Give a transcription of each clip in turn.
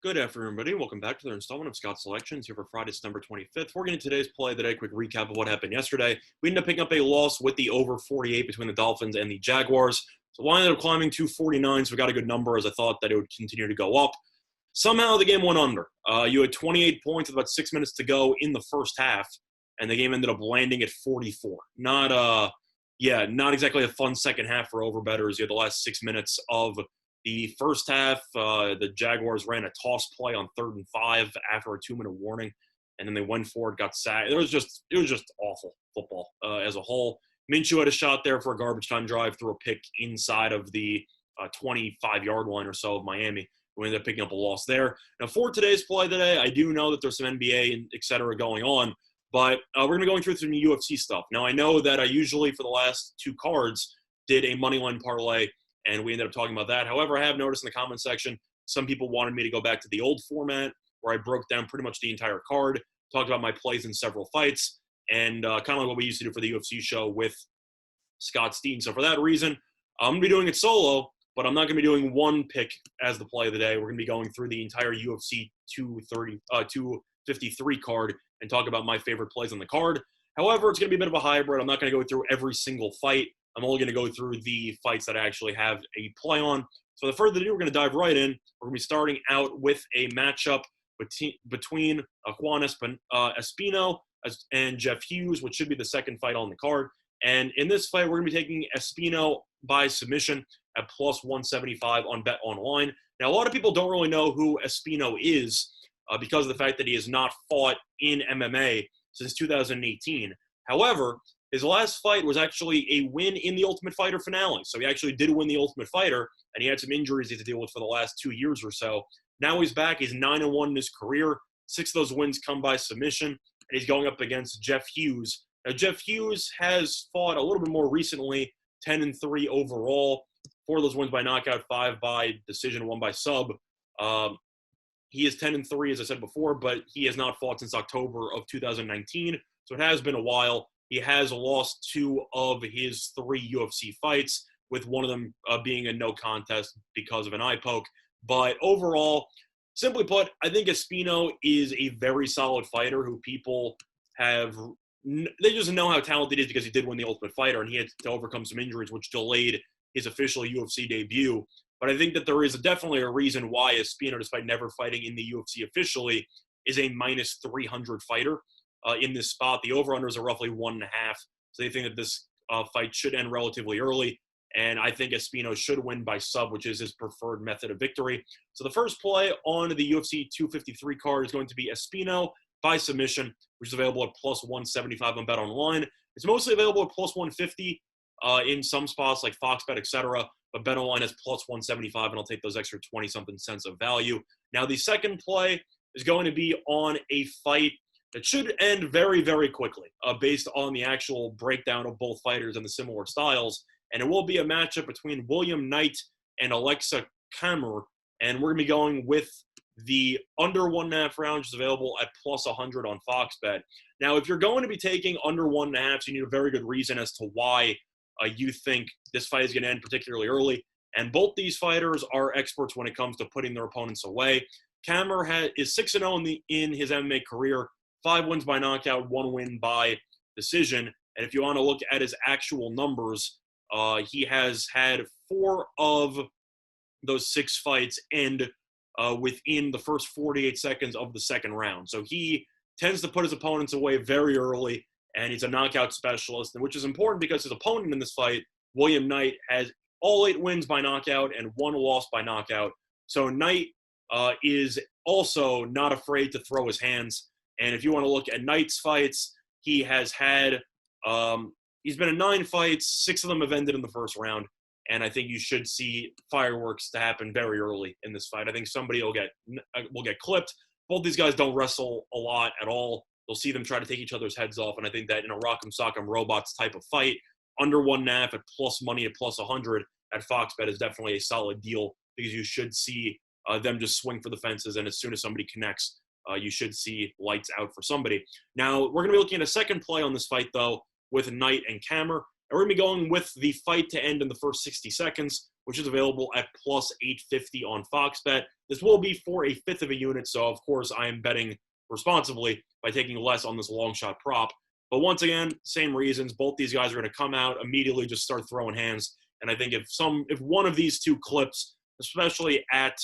Good afternoon, everybody. Welcome back to their installment of Scott's Selections here for Friday, September 25th. We're getting today's play of the day. Quick recap of what happened yesterday. We ended up picking up a loss with the over 48 between the Dolphins and the Jaguars. So line ended up climbing to 49, so we got a good number as I thought that it would continue to go up. Somehow the game went under. You had 28 points with about 6 minutes to go in the first half, and the game ended up landing at 44. Not exactly a fun second half for overbettors. You had the last 6 minutes of the first half. The Jaguars ran a toss play on 3rd and 5 after a 2-minute warning, and then they went for it, got sacked. It was just awful football as a whole. Minshew had a shot there for a garbage time drive, threw a pick inside of the 25-yard line or so of Miami. We ended up picking up a loss there. Now, for today's play today, I do know that there's some NBA and et cetera going on, but we're going to be going through some UFC stuff. Now, I know that I usually, for the last 2 cards, did a moneyline parlay, and we ended up talking about that. However, I have noticed in the comment section, some people wanted me to go back to the old format where I broke down pretty much the entire card, talked about my plays in several fights, and kind of like what we used to do for the UFC show with Scott Steen. So for that reason, I'm going to be doing it solo, but I'm not going to be doing one pick as the play of the day. We're going to be going through the entire UFC 253 card and talk about my favorite plays on the card. However, it's going to be a bit of a hybrid. I'm not going to go through every single fight. I'm only going to go through the fights that I actually have a play on. So without further ado, we're going to dive right in. We're going to be starting out with a matchup between Juan Espino and Jeff Hughes, which should be the second fight on the card. And in this fight, we're going to be taking Espino by submission at plus 175 on Bet Online. Now, a lot of people don't really know who Espino is because of the fact that he has not fought in MMA since 2018. However, his last fight was actually a win in the Ultimate Fighter finale. So he actually did win the Ultimate Fighter, and he had some injuries he had to deal with for the last 2 years or so. Now he's back. He's 9-1 in his career. 6 of those wins come by submission, and he's going up against Jeff Hughes. Now, Jeff Hughes has fought a little bit more recently, 10-3 overall. 4 of those wins by knockout, 5 by decision, 1 by sub. He is 10-3, as I said before, but he has not fought since October of 2019, so it has been a while. He has lost 2 of his 3 UFC fights, with one of them being a no contest because of an eye poke. But overall, simply put, I think Espino is a very solid fighter who people have – they just know how talented he is because he did win the Ultimate Fighter, and he had to overcome some injuries, which delayed his official UFC debut. But I think that there is definitely a reason why Espino, despite never fighting in the UFC officially, is a minus 300 fighter. In this spot. The over-unders are roughly 1.5. So they think that this fight should end relatively early. And I think Espino should win by sub, which is his preferred method of victory. So the first play on the UFC 253 card is going to be Espino by submission, which is available at plus 175 on Bet Online. It's mostly available at plus 150 in some spots like Fox Bet, etc. But Bet Online has plus 175, and I'll take those extra 20-something cents of value. Now, the second play is going to be on a fight it should end very, very quickly based on the actual breakdown of both fighters and the similar styles. And it will be a matchup between William Knight and Alexa Kammer. And we're going to be going with the under 1.5 rounds, which is available at plus 100 on Fox Bet. Now, if you're going to be taking under 1.5, so you need a very good reason as to why you think this fight is going to end particularly early. And both these fighters are experts when it comes to putting their opponents away. Kammer is 6-0 in his MMA career. 5 wins by knockout, 1 win by decision. And if you want to look at his actual numbers, he has had 4 of those 6 fights end within the first 48 seconds of the second round. So he tends to put his opponents away very early, and he's a knockout specialist, which is important because his opponent in this fight, William Knight, has all 8 wins by knockout and 1 loss by knockout. So Knight is also not afraid to throw his hands. And if you want to look at Knight's fights, he has had he's been in 9 fights. 6 of them have ended in the first round. And I think you should see fireworks to happen very early in this fight. I think somebody will get clipped. Both these guys don't wrestle a lot at all. You'll see them try to take each other's heads off. And I think that in a Rock'em Sock'em Robots type of fight, under 1.5 at plus money at plus 100 at Fox Bet is definitely a solid deal because you should see them just swing for the fences. And as soon as somebody connects, you should see lights out for somebody. Now, we're going to be looking at a second play on this fight, though, with Knight and Kammer. And we're going to be going with the fight to end in the first 60 seconds, which is available at plus 850 on Fox Bet. This will be for a fifth of a unit, so of course I am betting responsibly by taking less on this long shot prop. But once again, same reasons. Both these guys are going to come out immediately, just start throwing hands. And I think if one of these two clips, especially at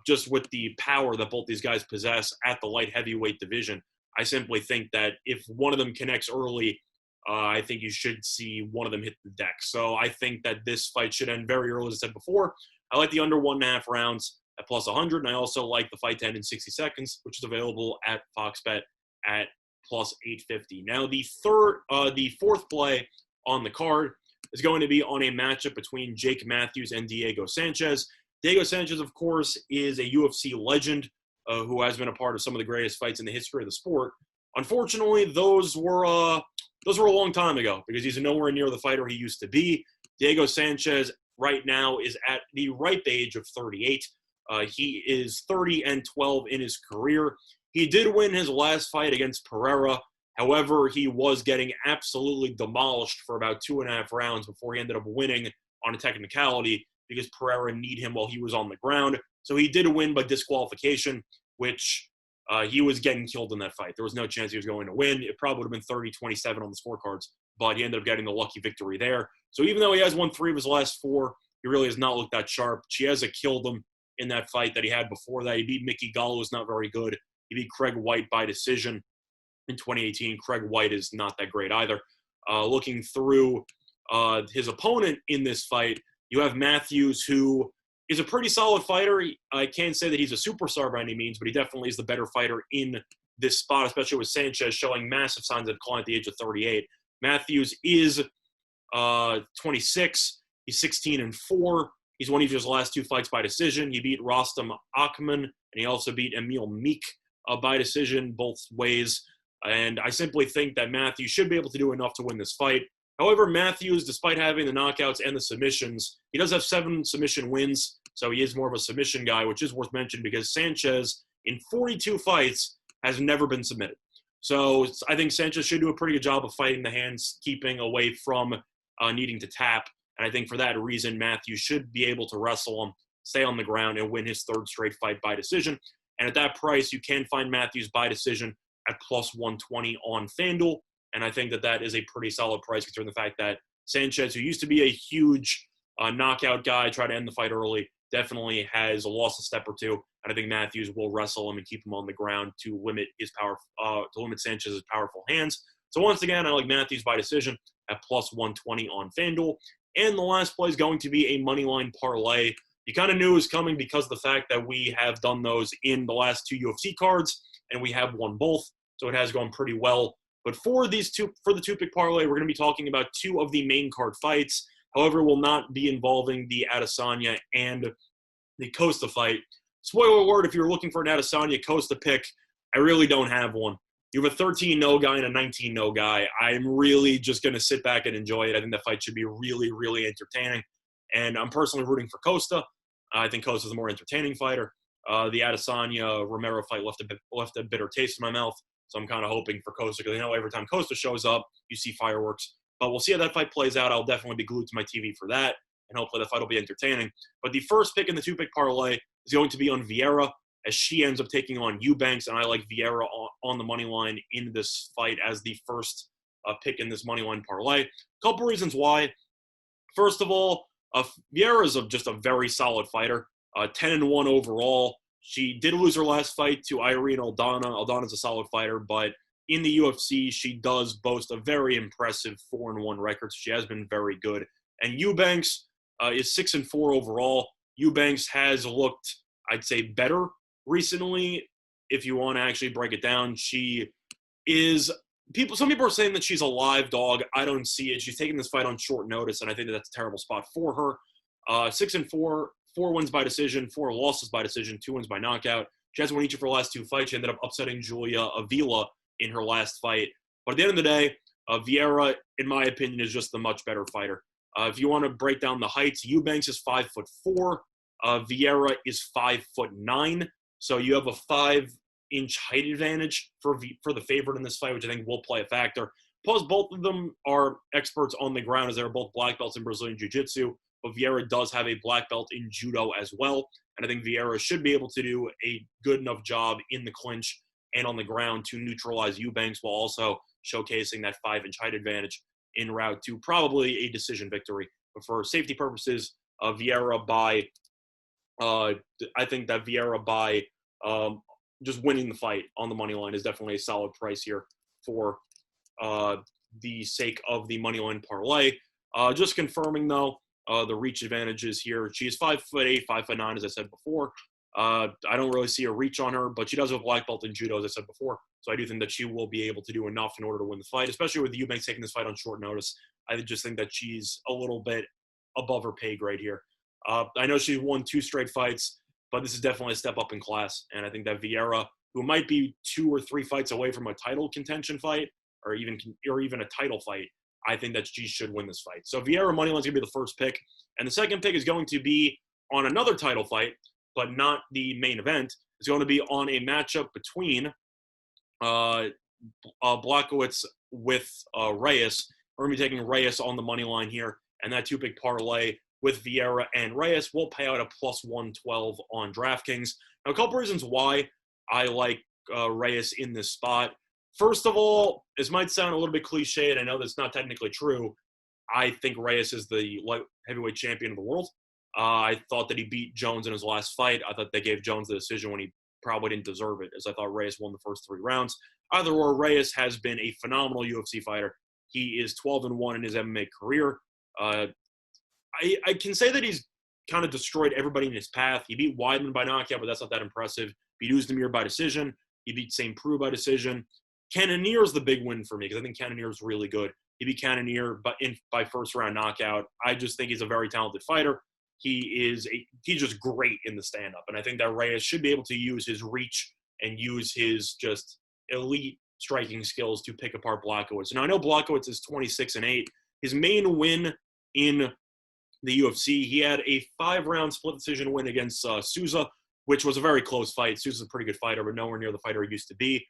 just with the power that both these guys possess at the light heavyweight division, I simply think that if one of them connects early, I think you should see one of them hit the deck. So I think that this fight should end very early, as I said before. I like the under 1.5 rounds at plus 100, and I also like the fight to end in 60 seconds, which is available at Fox Bet at plus 850. Now, the fourth play on the card is going to be on a matchup between Jake Matthews and Diego Sanchez. Diego Sanchez, of course, is a UFC legend who has been a part of some of the greatest fights in the history of the sport. Unfortunately, those were a long time ago because he's nowhere near the fighter he used to be. Diego Sanchez right now is at the ripe age of 38. He is 30-12 in his career. He did win his last fight against Pereira. However, he was getting absolutely demolished for about 2.5 rounds before he ended up winning on a technicality because Pereira kneed him while he was on the ground. So he did win by disqualification, which he was getting killed in that fight. There was no chance he was going to win. It probably would have been 30-27 on the scorecards, but he ended up getting the lucky victory there. So even though he has won 3 of his last 4, he really has not looked that sharp. Chiesa killed him in that fight that he had before that. He beat Mickey Gall, who's not very good. He beat Craig White by decision in 2018. Craig White is not that great either. Looking through his opponent in this fight, you have Matthews, who is a pretty solid fighter. I can't say that he's a superstar by any means, but he definitely is the better fighter in this spot, especially with Sanchez showing massive signs of decline at the age of 38. Matthews is 26. He's 16-4. He's won each of his last 2 fights by decision. He beat Rostam Akhman, and he also beat Emil Meek by decision both ways. And I simply think that Matthews should be able to do enough to win this fight. However, Matthews, despite having the knockouts and the submissions, he does have 7 submission wins, so he is more of a submission guy, which is worth mentioning because Sanchez, in 42 fights, has never been submitted. So I think Sanchez should do a pretty good job of fighting the hands, keeping away from needing to tap. And I think for that reason, Matthews should be able to wrestle him, stay on the ground, and win his 3rd straight fight by decision. And at that price, you can find Matthews by decision at plus 120 on FanDuel. And I think that that is a pretty solid price considering the fact that Sanchez, who used to be a huge knockout guy, try to end the fight early, definitely has lost a step or 2. And I think Matthews will wrestle him and keep him on the ground to limit his power, to limit Sanchez's powerful hands. So once again, I like Matthews by decision at plus 120 on FanDuel. And the last play is going to be a moneyline parlay. You kind of knew it was coming because of the fact that we have done those in the last 2 UFC cards, and we have won both, so it has gone pretty well. But for the 2-pick parlay, we're going to be talking about 2 of the main card fights. However, it will not be involving the Adesanya and the Costa fight. Spoiler alert, if you're looking for an Adesanya-Costa pick, I really don't have one. You have a 13-0 guy and a 19-0 guy. I'm really just going to sit back and enjoy it. I think that fight should be really, really entertaining. And I'm personally rooting for Costa. I think Costa's the more entertaining fighter. The Adesanya-Romero fight left a bitter taste in my mouth. So I'm kind of hoping for Costa because I know every time Costa shows up, you see fireworks. But we'll see how that fight plays out. I'll definitely be glued to my TV for that. And hopefully the fight will be entertaining. But the first pick in the 2-pick parlay is going to be on Vieira, as she ends up taking on Eubanks, and I like Vieira on the money line in this fight as the first pick in this money line parlay. A couple reasons why. First of all, Vieira is just a very solid fighter, 10-1 overall. She did lose her last fight to Irene Aldana. Aldana's a solid fighter, but in the UFC, she does boast a very impressive 4-1 record. She has been very good. And Eubanks is 6-4 overall. Eubanks has looked, I'd say, better recently. If you want to actually break it down, she is some people are saying that she's a live dog. I don't see it. She's taking this fight on short notice, and I think that's a terrible spot for her. 6-4, 4 wins by decision, 4 losses by decision, 2 wins by knockout. She hasn't won each of her last 2 fights. She ended up upsetting Julia Avila in her last fight. But at the end of the day, Vieira, in my opinion, is just the much better fighter. If you want to break down the heights, Eubanks is 5'4". Vieira is 5'9". So you have a 5-inch height advantage for the favorite in this fight, which I think will play a factor. Plus, both of them are experts on the ground as they're both black belts in Brazilian Jiu-Jitsu. but Vieira does have a black belt in judo as well. And I think Vieira should be able to do a good enough job in the clinch and on the ground to neutralize Eubanks while also showcasing that 5-inch height advantage en route to probably a decision victory. But for safety purposes, Vieira by, I think that Vieira by just winning the fight on the money line is definitely a solid price here for the sake of the money line parlay. Just confirming though, the reach advantages here. She is 5'8", 5'9", as I said before. I don't really see a reach on her, but she does have a black belt in judo, as I said before. So I do think that she will be able to do enough in order to win the fight, especially with Eubanks taking this fight on short notice. I just think that she's a little bit above her pay grade here. I know she's won 2 straight fights, but this is definitely a step up in class. And I think that Vieira, who might be 2 or 3 fights away from a title contention fight, or even a title fight, I think that she should win this fight. So Vieira money line's gonna be the first pick, and the second pick is going to be on another title fight, but not the main event. It's going to be on a matchup between Blachowicz with Reyes. We're gonna be taking Reyes on the money line here, and that 2-pick parlay with Vieira and Reyes will pay out a +112 on DraftKings. Now, a couple reasons why I like Reyes in this spot. First of all, this might sound a little bit cliche, and I know that's not technically true. I think Reyes is the light heavyweight champion of the world. I thought that he beat Jones in his last fight. I thought they gave Jones the decision when he probably didn't deserve it, as I thought Reyes won the first 3 rounds. Either or, Reyes has been a phenomenal UFC fighter. He is 12-1 in his MMA career. I can say that he's kind of destroyed everybody in his path. He beat Weidman by knockout, but that's not that impressive. Beat Uzdemir by decision. He beat St. Preux by decision. Cannonier is the big win for me because I think Cannonier is really good. He beat Cannonier by first-round knockout. I just think he's a very talented fighter. He's just great in the stand-up, and I think that Reyes should be able to use his reach and use his just elite striking skills to pick apart Blachowicz. Now, I know Blachowicz is 26-8. His main win in the UFC, he had a 5-round split decision win against Souza, which was a very close fight. Souza's a pretty good fighter, but nowhere near the fighter he used to be.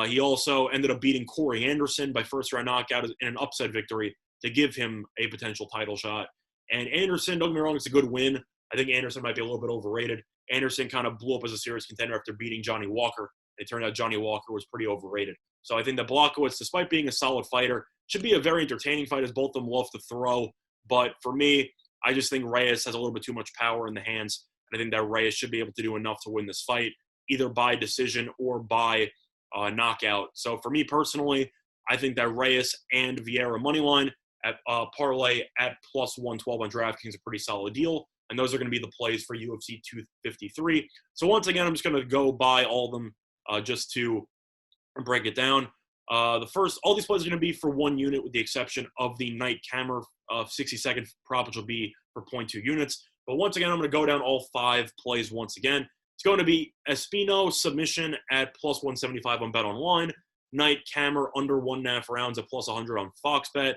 He also ended up beating Corey Anderson by first-round knockout in an upset victory to give him a potential title shot. And Anderson, don't get me wrong, it's a good win. I think Anderson might be a little bit overrated. Anderson kind of blew up as a serious contender after beating Johnny Walker. It turned out Johnny Walker was pretty overrated. So I think that Blachowicz, despite being a solid fighter, should be a very entertaining fight as both of them love to throw. But for me, I just think Reyes has a little bit too much power in the hands. And I think that Reyes should be able to do enough to win this fight, either by decision or by knockout. So for me personally, I think that Reyes and Vieira moneyline at parlay at +112 on DraftKings is a pretty solid deal. And those are going to be the plays for UFC 253. So once again, I'm just going to go by all of them just to break it down. All these plays are going to be for 1 unit with the exception of the night camera 60-second prop, which will be for 0.2 units. But once again, I'm going to go down all 5 plays once again. It's going to be Espino submission at +175 on BetOnline. Night camera under 1.5 rounds at +100 on FoxBet.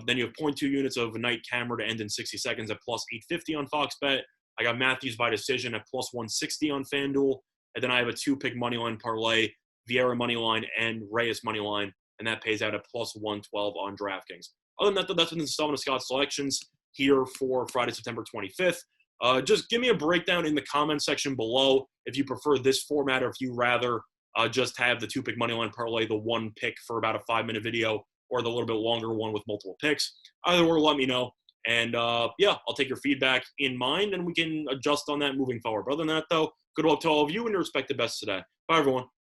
Then you have 0.2 units of a night camera to end in 60 seconds at +850 on FoxBet. I got Matthews by decision at +160 on FanDuel. And then I have a 2-pick moneyline parlay, Vieira moneyline and Reyes moneyline, and that pays out at +112 on DraftKings. Other than that, that's been the Sullivan of Scott selections here for Friday, September 25th. Just give me a breakdown in the comment section below if you prefer this format or if you rather just have the 2-pick moneyline parlay, the 1 pick for about a 5-minute video, or the little bit longer one with multiple picks. Either or, let me know. And yeah, I'll take your feedback in mind and we can adjust on that moving forward. But other than that, though, good luck to all of you and your respective best today. Bye, everyone.